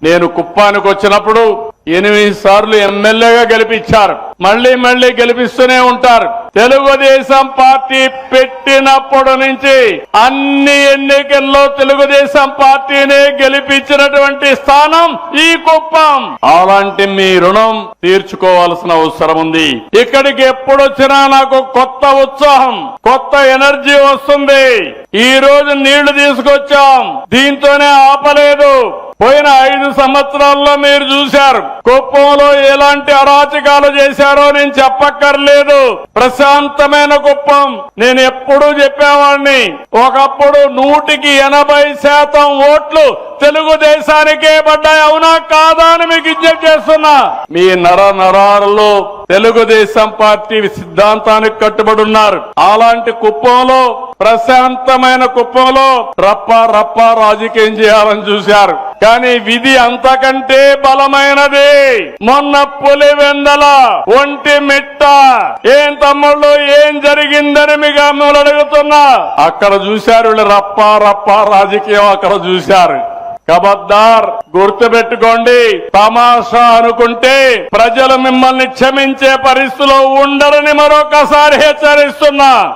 నేను కుప్పానికి వచ్చినప్పుడు 8 సార్లు ఎమ్మెల్యేగా గెలిపించారు. మళ్లీ గెలిపిస్తూనే ఉంటారు. తెలుగుదేశం పార్టీ పెట్టినప్పటి నుంచి అన్ని ఎన్నికల్లో తెలుగుదేశం పార్టీనే గెలిపించినటువంటి స్థానం ఈ కుప్పం. అలాంటి మీ రుణం తీర్చుకోవాల్సిన అవసరం ఉంది. ఇక్కడికి ఎప్పుడొచ్చినా నాకు కొత్త ఉత్సాహం, కొత్త ఎనర్జీ వస్తుంది. ఈ రోజు నీళ్లు తీసుకొచ్చాం, దీంతోనే ఆపలేదు. పోయిన 5 సంవత్సరాల్లో మీరు చూశారు కుప్పంలో ఎలాంటి అరాచకాలు చేశారో నేను చెప్పక్కర్లేదు. ప్రశాంతమైన కుప్పం. నేను ఎప్పుడూ చెప్పేవాడిని, ఒకప్పుడు 180% ఓట్లు తెలుగుదేశానికే పడ్డాయి. అవునా కాదా అని మీకు విజ్ఞప్తి చేస్తున్నా. మీ నరాలలో తెలుగుదేశం పార్టీ సిద్ధాంతానికి కట్టుబడి ఉన్నారు. అలాంటి కుప్పంలో, ప్రశాంతమైన కుప్పంలో రప్ప రాజకీయం చేయాలని చూశారు. కానీ విధి అంతకంటే బలమైనది. మొన్న పులివెందల, ఒంటిమిట్ట, ఏం తమ్ముళ్ళు ఏం జరిగిందని మీకు అమ్మలు అడుగుతున్నా. అక్కడ చూశారు వీళ్ళు రప్ప రాజకీయం అక్కడ చూశారు. ఖబర్దార్, గుర్తుపెట్టుకోండి. తమాషా అనుకుంటే ప్రజలు మిమ్మల్ని క్షమించే పరిస్థితిలో ఉండరని మరొకసారి హెచ్చరిస్తున్నా.